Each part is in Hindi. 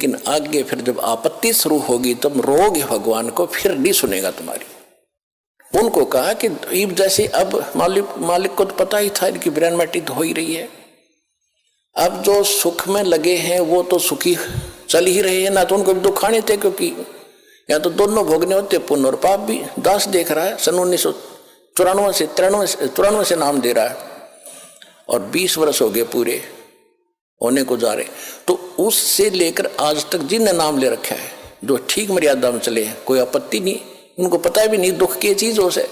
लेकिन आगे फिर जब आपत्ति शुरू होगी तब रोगे भगवान को, फिर नहीं सुनेगा तुम्हारी। उनको कहा कि ईब जैसे अब मालिक को तो पता ही था इनकी ब्रेन मैटी तो हो ही रही है, अब जो सुख में लगे हैं वो तो सुखी चल ही रहे हैं ना, तो उनको भी दुख आने थे, क्योंकि या तो दोनों भोगने होते, पुण्य और पाप भी। दास देख रहा है सन 1994 से नाम दे रहा है और 20 वर्ष हो गए पूरे होने को जा रहे, तो उससे लेकर आज तक जिनने नाम ले रखा है जो ठीक मर्यादा में चले हैं, कोई आपत्ति नहीं, उनको पता भी नहीं दुख की चीजों से।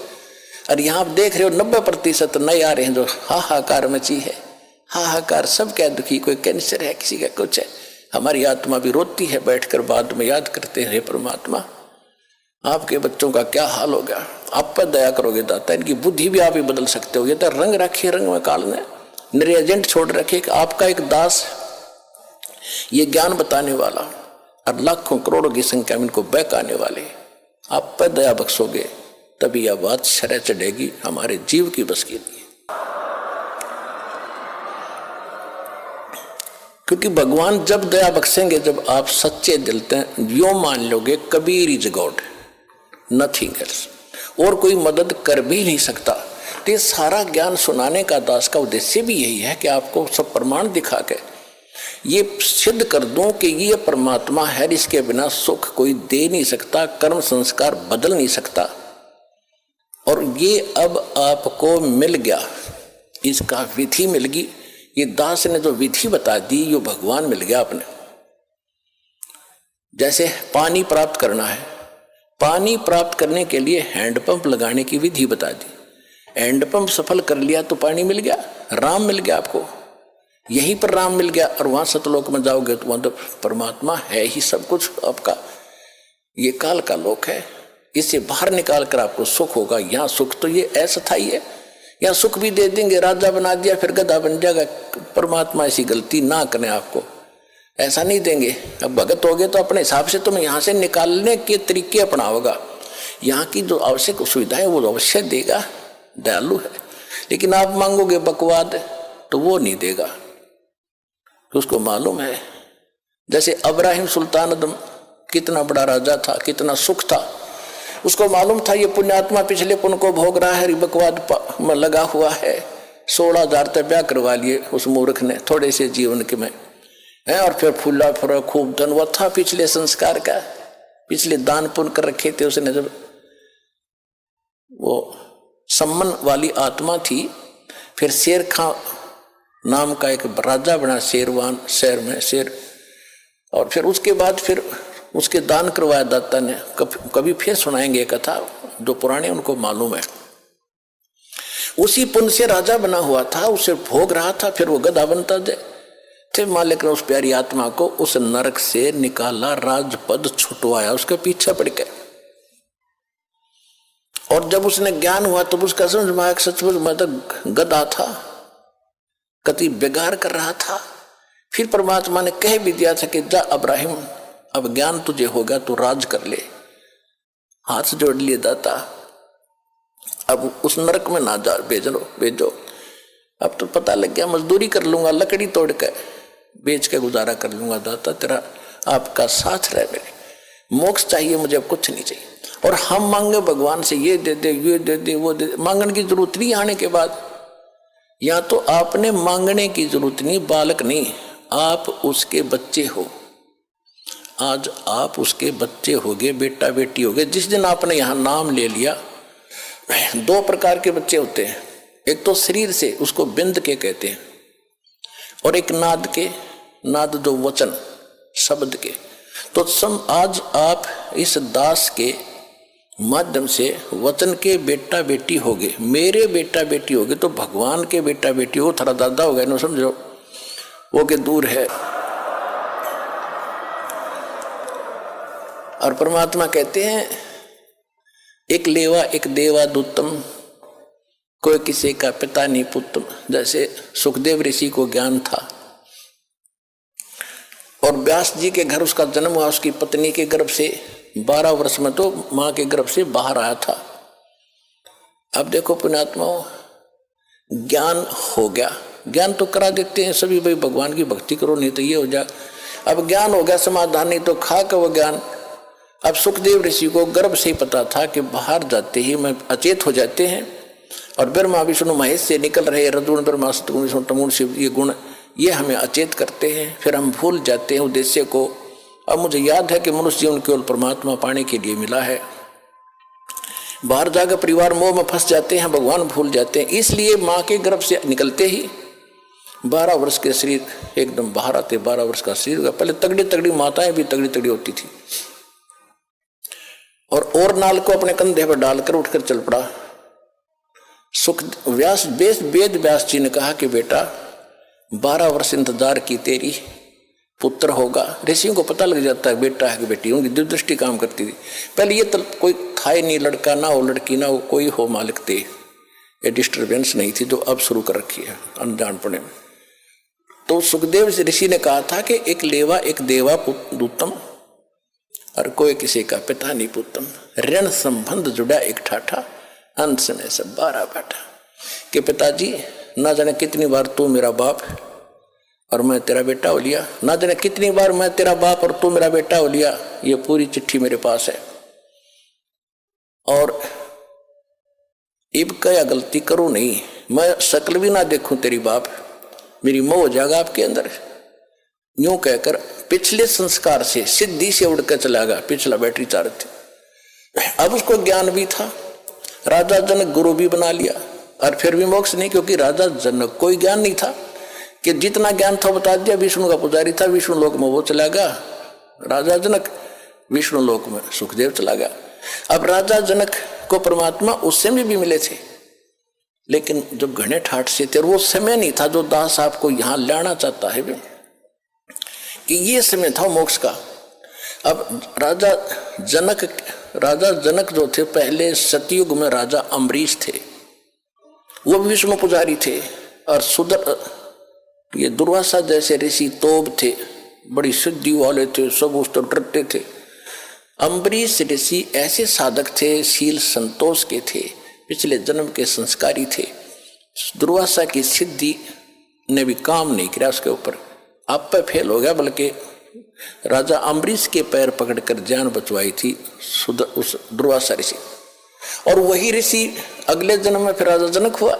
और यहाँ आप देख रहे हो 90% नए आ रहे हैं जो हाहाकार मची है, हाहाकार सब क्या दुखी, कोई कैंसर है, किसी का कुछ है। हमारी आत्मा भी रोती है बैठकर, बाद में याद करते हैं, हे परमात्मा आपके बच्चों का क्या हाल हो गया, आप पर दया करोगे दाता, इनकी बुद्धि भी आप ही बदल सकते हो। ये तो रंग रखे, रंग में काल ने मेरे एजेंट छोड़ रखे कि आपका एक दास ये ज्ञान बताने वाला और लाखों करोड़ों की संख्या में इनको बहकाने वाले, आप पर दया बख्शोगे तभी यह बात शरह चढ़ेगी हमारे जीव की बस की नहीं। क्योंकि भगवान जब दया बख्शेंगे जब आप सच्चे दिल से यो मान लोगे Kabir is God, nothing else, और कोई मदद कर भी नहीं सकता। तो ये सारा ज्ञान सुनाने का दास का उद्देश्य भी यही है कि आपको सब प्रमाण दिखा के ये सिद्ध कर दूं कि ये परमात्मा है, इसके बिना सुख कोई दे नहीं सकता, कर्म संस्कार बदल नहीं सकता। और ये अब आपको मिल गया, इसका विधि मिल गई, ये दास ने जो विधि बता दी ये भगवान मिल गया आपने। जैसे पानी प्राप्त करना है, पानी प्राप्त करने के लिए हैंडपंप लगाने की विधि बता दी, हैंडपंप सफल कर लिया तो पानी मिल गया, राम मिल गया आपको, यहीं पर राम मिल गया। और वहां सतलोक में जाओगे तो वहां तो परमात्मा है ही सब कुछ आपका। ये काल का लोक है, इससे बाहर निकाल कर आपको सुख होगा। यहाँ सुख तो ये अस्थायी है, यहाँ सुख भी दे देंगे, राजा बना दिया फिर गधा बन जाएगा। परमात्मा ऐसी गलती ना करें, आपको ऐसा नहीं देंगे। अब भगत हो गए तो अपने हिसाब से तुम्हें यहाँ से निकालने के तरीके अपनाओगा, यहाँ की जो आवश्यक सुविधाएं वो अवश्य देगा, दयालु है। लेकिन आप मांगोगे बकवाद तो वो नहीं देगा, तो उसको मालूम है। जैसे अब्राहिम सुल्तान अदम कितना बड़ा राजा था, कितना सुख था, उसको मालूम था ये पुण्यात्मा पिछले पुण्य को भोग रहा है, बकवाद में लगा हुआ है। 16,000 तक ब्याह करवा लिए उस मूर्ख ने थोड़े से जीवन के में है, और फिर फूला फूला खूब धनवत था पिछले संस्कार का, पिछले दान पुण्य कर रखे थे उसने। जब वो सम्मन वाली आत्मा थी, फिर शेर खां नाम का एक राजा बना शेरवान शहर में, शेर, और फिर उसके बाद फिर उसके दान करवाया दाता ने। कभी फिर सुनाएंगे कथा जो पुराने उनको मालूम है। उसी पुण्य से राजा बना हुआ था, उसे भोग रहा था, फिर वो गधा बनता थे। मालिक ने उस प्यारी आत्मा को उस नरक से निकाला, राजपद छुटवाया, उसके पीछे पड़ गए। और जब उसने ज्ञान हुआ तब उसका समझ में आया सचमुच मैं तो गधा था, कति बेगार कर रहा था। फिर परमात्मा ने कह भी दिया था कि जा अब्राहिम, अब ज्ञान तुझे होगा तो राज कर ले। हाथ जोड़ लिए दाता, अब उस नरक में ना जा, भेजो। अब तो पता लग गया, मजदूरी कर लूंगा, लकड़ी तोड़ कर बेच के गुजारा कर लूंगा दाता, तेरा आपका साथ रहे, मेरे मोक्ष चाहिए मुझे, अब कुछ नहीं चाहिए। और हम मांगे भगवान से ये दे दे, ये दे दे, वो दे दे, मांगने की जरूरत नहीं। आने के बाद या तो आपने मांगने की जरूरत नहीं, बालक नहीं, आप उसके बच्चे हो। आज आप उसके बच्चे होगे, बेटा बेटी होगे। जिस दिन आपने यहाँ नाम ले लिया, 2 प्रकार के बच्चे होते हैं, एक तो शरीर से, उसको बिंद के कहते हैं, और एक नाद के, नाद जो वचन शब्द के। तो आज आप इस दास के माध्यम से वचन के बेटा बेटी होगे, मेरे बेटा बेटी होगे, तो भगवान के बेटा बेटी हो, थोड़ा दादा हो गए ना, समझो वो के दूर है। और परमात्मा कहते हैं एक लेवा एक देवा दूतम, कोई किसी का पिता नहीं पुत्रम। जैसे सुखदेव ऋषि को ज्ञान था और व्यास जी के घर उसका जन्म हुआ, उसकी पत्नी के गर्भ से 12 वर्ष में तो मां के गर्भ से बाहर आया था। अब देखो पुण्यात्माओं, ज्ञान हो गया, ज्ञान तो करा देते हैं सभी, भाई भगवान की भक्ति करो नहीं तो ये हो जाए। अब ज्ञान हो गया समाधानी, तो खा का वो ज्ञान। अब सुखदेव ऋषि को गर्भ से ही पता था कि बाहर जाते ही मैं अचेत हो जाते हैं, और ब्रह्मा विष्णु महेश से निकल रहे रजोगुण ब्रह्मा सतगुण विष्णु तमोगुण शिव, ये गुण ये हमें अचेत करते हैं, फिर हम भूल जाते हैं उद्देश्य को। अब मुझे याद है कि मनुष्य जीवन केवल परमात्मा पाने के लिए मिला है। बाहर जाकर परिवार मोह में फंस जाते हैं, भगवान भूल जाते हैं। इसलिए माँ के गर्भ से निकलते ही 12 वर्ष के शरीर एकदम बाहर आते, 12 वर्ष का शरीर का। पहले तगड़ी तगड़ी माताएं भी तगड़ी तगड़ी होती थी, और नाल को अपने कंधे पर डालकर उठकर चल पड़ा। सुख वेद व्यास जी ने कहा कि बेटा 12 वर्ष इंतजार की तेरी पुत्र होगा। ऋषियों को पता लग जाता है बेटा है कि बेटी, उनकी दिव्यदृष्टि काम करती थी। पहले ये तो कोई था ही नहीं, लड़का ना हो लड़की ना हो, कोई हो मालिक थे, ये डिस्टर्बेंस नहीं थी, जो अब शुरू कर रखी है अनजानपने में। तो सुखदेव ऋषि ने कहा था कि एक लेवा एक देवा दूतम, और कोई किसी का पिता नहीं पुतम। ऋण संबंध जुड़ा एक ठाठा, अंत में सब 12 बैठा। कि पिताजी ना जाने कितनी बार तू मेरा बाप और मैं तेरा बेटा हो लिया, ना जाने कितनी बार मैं तेरा बाप और तू मेरा बेटा हो लिया। ये पूरी चिट्ठी मेरे पास है, और इब क्या गलती करूं नहीं, मैं शक्ल भी ना देखूं तेरी बाप, मेरी मोह हो जाएगा आपके अंदर। यूं कहकर पिछले संस्कार से सिद्धि से उड़कर चला गया। पिछला बैटरी चार्ज थी। अब उसको ज्ञान भी था, राजा जनक गुरु भी बना लिया, और फिर भी मोक्ष नहीं, क्योंकि राजा जनक कोई ज्ञान नहीं था कि जितना ज्ञान था बता दिया। विष्णु का पुजारी था, विष्णु लोक में वो चला गया राजा जनक, विष्णु लोक में सुखदेव चला गया। अब राजा जनक को परमात्मा उस समय भी मिले थे, लेकिन जब घने ठाठ से थे, और वो समय नहीं था जो दास आपको यहां लाना चाहता है कि ये समय था मोक्ष का। अब राजा जनक जो थे, पहले सतयुग में राजा अम्बरीश थे, वो भी विष्णु पुजारी थे, और ये दुर्वासा जैसे ऋषि तोब थे, बड़ी सिद्धि वाले थे, सब उस तो डरते थे। अम्बरीश ऋषि ऐसे साधक थे, शील संतोष के थे, पिछले जन्म के संस्कारी थे। दुर्वासा की सिद्धि ने भी काम नहीं किया उसके ऊपर, आप पे फेल हो गया, बल्कि राजा अम्बरीश के पैर पकड़कर जान बचवाई थी उस दुर्वासा ऋषि। और वही ऋषि अगले जन्म में फिर राजा जनक हुआ,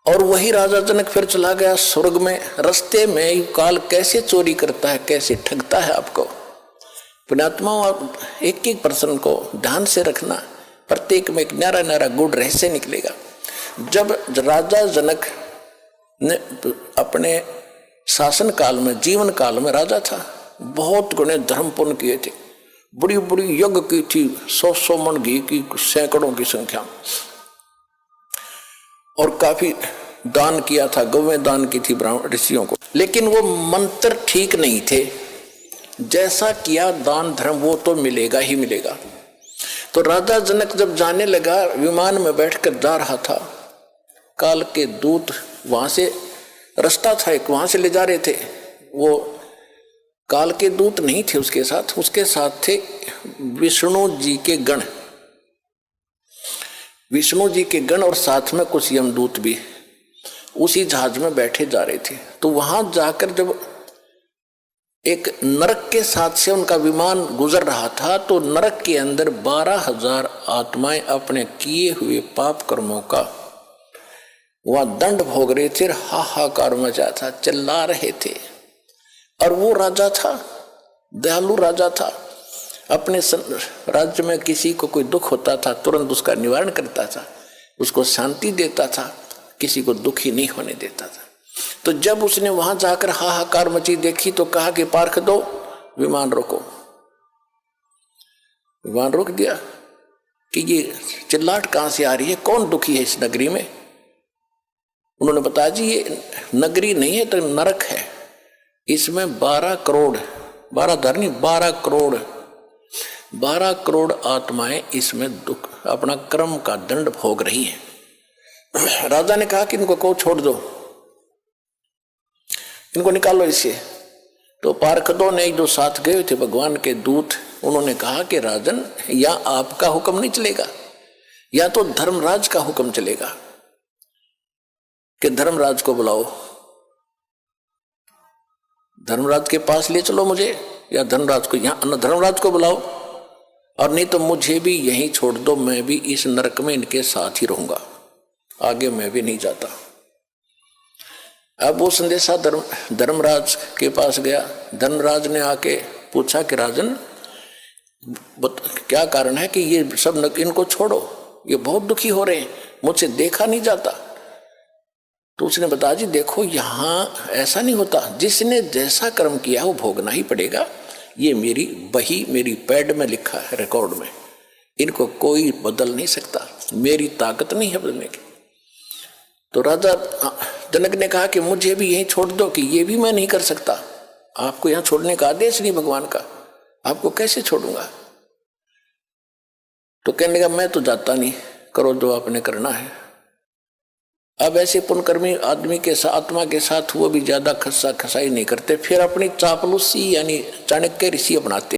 और वही राजा जनक फिर चला गया स्वर्ग में। रास्ते में काल कैसे चोरी करता है, कैसे ठगता है आपको। पुण्यात्माओं, एक एक पर्सन को ध्यान से रखना, प्रत्येक में एक न्यारा न्यारा गुण रहस्य निकलेगा। जब राजा जनक ने अपने शासन काल में, जीवन काल में राजा था, बहुत गुणे धर्म पुण्य किए थे, बड़ी बड़ी यज्ञ की थी, 100 मन घी की, सैकड़ों की संख्या, और काफी दान किया था, गौवें दान की थी ब्राह्मण ऋषियों को। लेकिन वो मंत्र ठीक नहीं थे, जैसा किया दान धर्म वो तो मिलेगा ही मिलेगा। तो राजा जनक जब जाने लगा, विमान में बैठकर जा रहा था, काल के दूत वहां से, रास्ता था एक, वहां से ले जा रहे थे। वो काल के दूत नहीं थे उसके साथ थे विष्णु जी के गण, विष्णु जी के गण, और साथ में कुछ यमदूत भी उसी जहाज में बैठे जा रहे थे। तो वहां जाकर जब एक नरक के साथ से उनका विमान गुजर रहा था, तो नरक के अंदर 12,000 आत्माएं अपने किए हुए पाप कर्मों का वहां दंड भोग रहे थे, हाहाकार मचा था, चिल्ला रहे थे। और वो राजा था, दयालु राजा था, अपने राज्य में किसी को कोई दुख होता था तुरंत उसका निवारण करता था, उसको शांति देता था, किसी को दुखी नहीं होने देता था। तो जब उसने वहां जाकर हाहाकार मची देखी, तो कहा कि पार्क दो, विमान रोको। विमान रोक दिया कि ये चिल्लाहट कहां से आ रही है, कौन दुखी है इस नगरी में। उन्होंने बताया जी ये नगरी नहीं है तो नरक है, इसमें 12 करोड़ 12 करोड़ आत्माएं इसमें दुख अपना कर्म का दंड भोग रही हैं। राजा ने कहा कि इनको को छोड़ दो, इनको निकालो इससे। तो पार्षदों ने जो साथ गए थे भगवान के दूत, उन्होंने कहा कि राजन, या आपका हुक्म नहीं चलेगा, या तो धर्मराज का हुक्म चलेगा कि धर्मराज को बुलाओ। धर्मराज के पास ले चलो मुझे, या धर्मराज को यहाँ, धर्मराज को बुलाओ, और नहीं तो मुझे भी यहीं छोड़ दो, मैं भी इस नरक में इनके साथ ही रहूंगा, आगे मैं भी नहीं जाता। अब वो संदेशा धर्मराज के पास गया। धर्मराज ने आके पूछा कि राजन क्या कारण है कि ये सब इनको छोड़ो, ये बहुत दुखी हो रहे हैं, मुझसे देखा नहीं जाता। तो उसने बताया जी देखो यहाँ ऐसा नहीं होता, जिसने जैसा कर्म किया वो भोगना ही पड़ेगा। ये मेरी बही, मेरी पैड में लिखा है, रिकॉर्ड में, इनको कोई बदल नहीं सकता, मेरी ताकत नहीं है बदलने की। तो राजा जनक ने कहा कि मुझे भी यहीं छोड़ दो, कि ये भी मैं नहीं कर सकता, आपको यहाँ छोड़ने का आदेश नहीं भगवान का, आपको कैसे छोड़ूंगा। तो कहने लगा मैं तो जाता नहीं, करो जो आपने करना है। अब ऐसे पुण्यकर्मी आदमी के साथ, आत्मा के साथ वो भी ज्यादा खस्सा खसाई नहीं करते, फिर अपनी चापलूसी यानी चाणक्य ऋषि अपनाते।